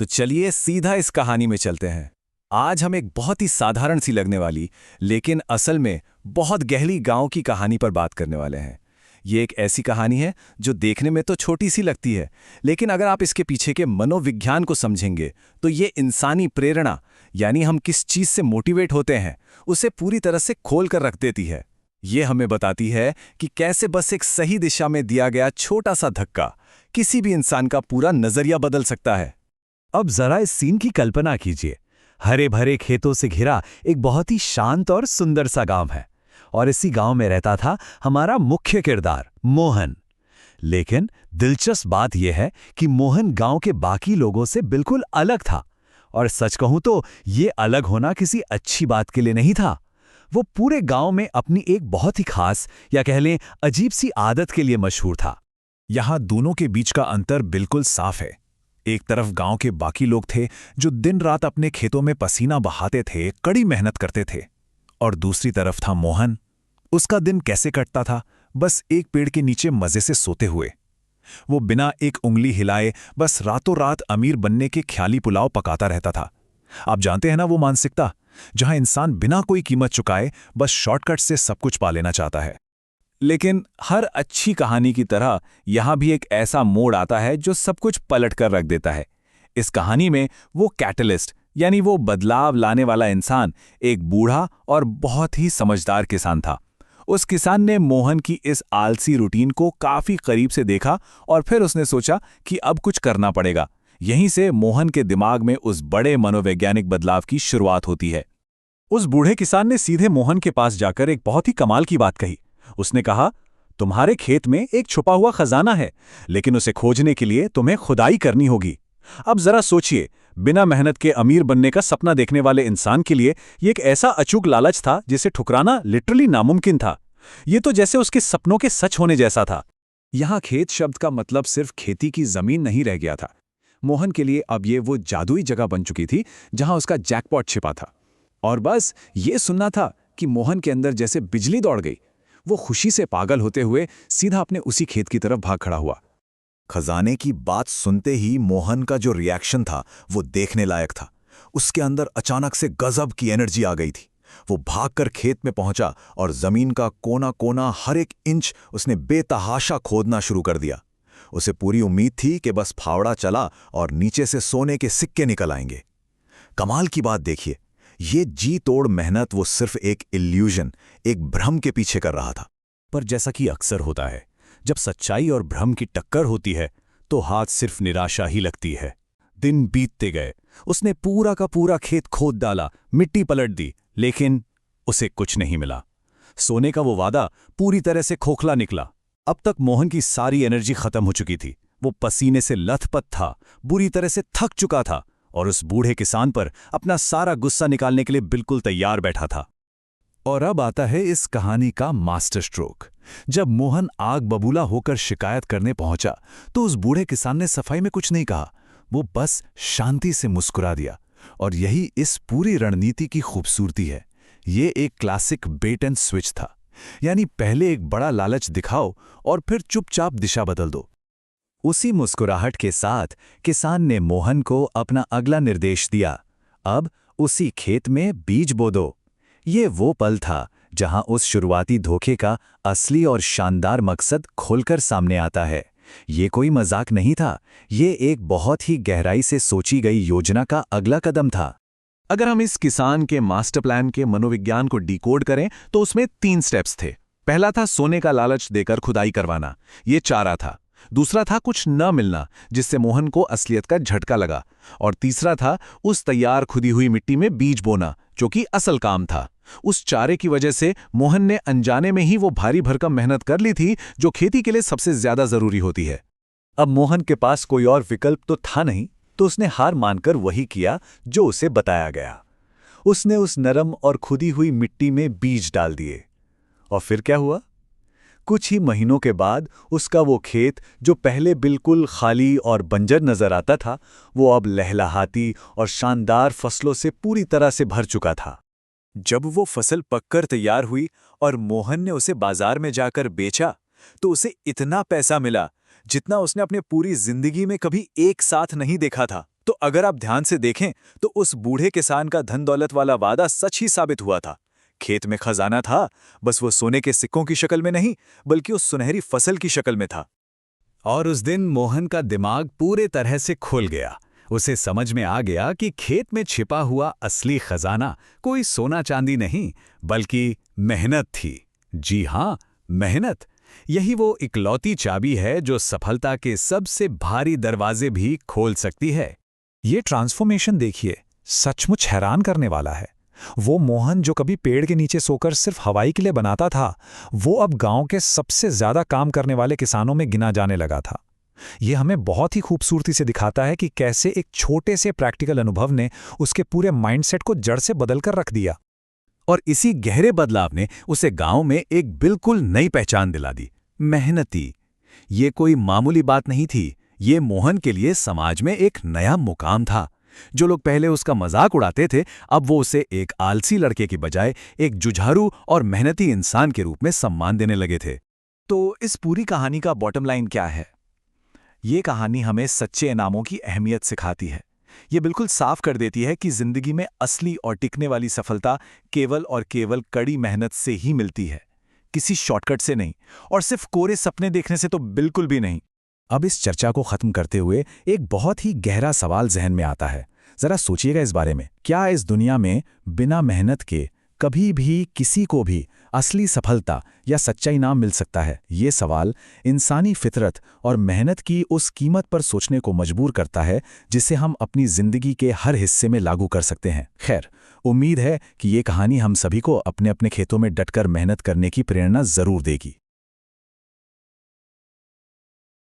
तो चलिए सीधा इस कहानी में चलते हैं। आज हम एक बहुत ही साधारण सी लगने वाली लेकिन असल में बहुत गहरी गांव की कहानी पर बात करने वाले हैं। ये एक ऐसी कहानी है जो देखने में तो छोटी सी लगती है, लेकिन अगर आप इसके पीछे के मनोविज्ञान को समझेंगे तो ये इंसानी प्रेरणा, यानी हम किस चीज से मोटिवेट होते हैं, उसे पूरी तरह से खोल कर रख देती है। ये हमें बताती है कि कैसे बस एक सही दिशा में दिया गया छोटा सा धक्का किसी भी इंसान का पूरा नजरिया बदल सकता है। अब जरा इस सीन की कल्पना कीजिए। हरे भरे खेतों से घिरा एक बहुत ही शांत और सुंदर सा गांव है, और इसी गांव में रहता था हमारा मुख्य किरदार मोहन। लेकिन दिलचस्प बात यह है कि मोहन गांव के बाकी लोगों से बिल्कुल अलग था। और सच कहूं तो ये अलग होना किसी अच्छी बात के लिए नहीं था। वो पूरे गांव में अपनी एक बहुत ही खास, या कह लें अजीब सी आदत के लिए मशहूर था। यहां दोनों के बीच का अंतर बिल्कुल साफ है। एक तरफ गांव के बाकी लोग थे जो दिन रात अपने खेतों में पसीना बहाते थे, कड़ी मेहनत करते थे, और दूसरी तरफ था मोहन। उसका दिन कैसे कटता था? बस एक पेड़ के नीचे मजे से सोते हुए। वो बिना एक उंगली हिलाए बस रातों रात अमीर बनने के ख्याली पुलाव पकाता रहता था। आप जानते हैं ना, वो मानसिकता जहां इंसान बिना कोई कीमत चुकाए बस शॉर्टकट से सब कुछ पा लेना चाहता है। लेकिन हर अच्छी कहानी की तरह यहां भी एक ऐसा मोड़ आता है जो सब कुछ पलट कर रख देता है। इस कहानी में वो कैटलिस्ट, यानी वो बदलाव लाने वाला इंसान, एक बूढ़ा और बहुत ही समझदार किसान था। उस किसान ने मोहन की इस आलसी रूटीन को काफी करीब से देखा और फिर उसने सोचा कि अब कुछ करना पड़ेगा। यहीं से मोहन के दिमाग में उस बड़े मनोवैज्ञानिक बदलाव की शुरुआत होती है। उस बूढ़े किसान ने सीधे मोहन के पास जाकर एक बहुत ही कमाल की बात कही। उसने कहा, तुम्हारे खेत में एक छुपा हुआ खजाना है, लेकिन उसे खोजने के लिए तुम्हें खुदाई करनी होगी। अब जरा सोचिए, बिना मेहनत के अमीर बनने का सपना देखने वाले इंसान के लिए ये एक ऐसा अचूक लालच था जिसे ठुकराना लिटरली नामुमकिन था। ये तो जैसे उसके सपनों के सच होने जैसा था। यहां खेत शब्द का मतलब सिर्फ खेती की जमीन नहीं रह गया था। मोहन के लिए अब ये वो जादुई जगह बन चुकी थी जहां उसका जैकपॉट छिपा था। और बस ये सुनना था कि मोहन के अंदर जैसे बिजली दौड़ गई। वो खुशी से पागल होते हुए सीधा अपने उसी खेत की तरफ भाग खड़ा हुआ। खजाने की बात सुनते ही मोहन का जो रिएक्शन था वो देखने लायक था। उसके अंदर अचानक से गजब की एनर्जी आ गई थी। वो भागकर खेत में पहुंचा और जमीन का कोना कोना, हर एक इंच उसने बेतहाशा खोदना शुरू कर दिया। उसे पूरी उम्मीद थी कि बस फावड़ा चला और नीचे से सोने के सिक्के निकल आएंगे। कमाल की बात देखिए, ये जी तोड़ मेहनत वो सिर्फ एक इल्यूजन, एक भ्रम के पीछे कर रहा था। पर जैसा कि अक्सर होता है, जब सच्चाई और भ्रम की टक्कर होती है तो हाथ सिर्फ निराशा ही लगती है। दिन बीतते गए, उसने पूरा का पूरा खेत खोद डाला, मिट्टी पलट दी, लेकिन उसे कुछ नहीं मिला। सोने का वो वादा पूरी तरह से खोखला निकला। अब तक मोहन की सारी एनर्जी खत्म हो चुकी थी। वो पसीने से लथपथ था, बुरी तरह से थक चुका था, और उस बूढ़े किसान पर अपना सारा गुस्सा निकालने के लिए बिल्कुल तैयार बैठा था। और अब आता है इस कहानी का मास्टर स्ट्रोक। जब मोहन आग बबूला होकर शिकायत करने पहुंचा तो उस बूढ़े किसान ने सफाई में कुछ नहीं कहा। वो बस शांति से मुस्कुरा दिया। और यही इस पूरी रणनीति की खूबसूरती है। ये एक क्लासिक बेट एंड स्विच था, यानी पहले एक बड़ा लालच दिखाओ और फिर चुपचाप दिशा बदल दो। उसी मुस्कुराहट के साथ किसान ने मोहन को अपना अगला निर्देश दिया, अब उसी खेत में बीज बो दो। ये वो पल था जहां उस शुरुआती धोखे का असली और शानदार मकसद खोलकर सामने आता है। ये कोई मजाक नहीं था, ये एक बहुत ही गहराई से सोची गई योजना का अगला कदम था। अगर हम इस किसान के मास्टर प्लान के मनोविज्ञान को डिकोड करें तो उसमें 3 स्टेप्स थे। पहला था सोने का लालच देकर खुदाई करवाना, ये चारा था। दूसरा था कुछ न मिलना, जिससे मोहन को असलियत का झटका लगा। और तीसरा था उस तैयार खुदी हुई मिट्टी में बीज बोना, जो कि असल काम था। उस चारे की वजह से मोहन ने अनजाने में ही वो भारी भरकम मेहनत कर ली थी जो खेती के लिए सबसे ज्यादा जरूरी होती है। अब मोहन के पास कोई और विकल्प तो था नहीं, तो उसने हार मानकर वही किया जो उसे बताया गया। उसने उस नरम और खुदी हुई मिट्टी में बीज डाल दिए। और फिर क्या हुआ? कुछ ही महीनों के बाद उसका वो खेत, जो पहले बिल्कुल खाली और बंजर नजर आता था, वो अब लहलहाती और शानदार फसलों से पूरी तरह से भर चुका था। जब वो फसल पककर तैयार हुई और मोहन ने उसे बाजार में जाकर बेचा, तो उसे इतना पैसा मिला जितना उसने अपने पूरी जिंदगी में कभी एक साथ नहीं देखा था। तो अगर आप ध्यान से देखें तो उस बूढ़े किसान का धन दौलत वाला वादा सच ही साबित हुआ था। खेत में खजाना था, बस वो सोने के सिक्कों की शक्ल में नहीं, बल्कि उस सुनहरी फसल की शक्ल में था। और उस दिन मोहन का दिमाग पूरे तरह से खुल गया। उसे समझ में आ गया कि खेत में छिपा हुआ असली खजाना कोई सोना चांदी नहीं, बल्कि मेहनत थी। जी हाँ, मेहनत। यही वो इकलौती चाबी है जो सफलता के सबसे भारी दरवाजे भी खोल सकती है। ये ट्रांसफॉर्मेशन देखिए, सचमुच हैरान करने वाला है। वो मोहन जो कभी पेड़ के नीचे सोकर सिर्फ हवाई के लिए बनाता था, वो अब गांव के सबसे ज्यादा काम करने वाले किसानों में गिना जाने लगा था। ये हमें बहुत ही खूबसूरती से दिखाता है कि कैसे एक छोटे से प्रैक्टिकल अनुभव ने उसके पूरे माइंडसेट को जड़ से बदलकर रख दिया। और इसी गहरे बदलाव ने उसे गांव में एक बिल्कुल नई पहचान दिला दी, मेहनती। ये कोई मामूली बात नहीं थी, ये मोहन के लिए समाज में एक नया मुकाम था। जो लोग पहले उसका मजाक उड़ाते थे, अब वो उसे एक आलसी लड़के की बजाय एक जुझारू और मेहनती इंसान के रूप में सम्मान देने लगे थे। तो इस पूरी कहानी का बॉटम लाइन क्या है? ये कहानी हमें सच्चे इनामों की अहमियत सिखाती है। ये बिल्कुल साफ कर देती है कि जिंदगी में असली और टिकने वाली सफलता केवल और केवल कड़ी मेहनत से ही मिलती है, किसी शॉर्टकट से नहीं, और सिर्फ कोरे सपने देखने से तो बिल्कुल भी नहीं। अब इस चर्चा को खत्म करते हुए एक बहुत ही गहरा सवाल जहन में आता है। जरा सोचिएगा इस बारे में, क्या इस दुनिया में बिना मेहनत के कभी भी किसी को भी असली सफलता या सच्चा इनाम मिल सकता है? ये सवाल इंसानी फितरत और मेहनत की उस कीमत पर सोचने को मजबूर करता है जिसे हम अपनी जिंदगी के हर हिस्से में लागू कर सकते हैं। खैर, उम्मीद है कि ये कहानी हम सभी को अपने अपने खेतों में डटकर मेहनत करने की प्रेरणा जरूर देगी।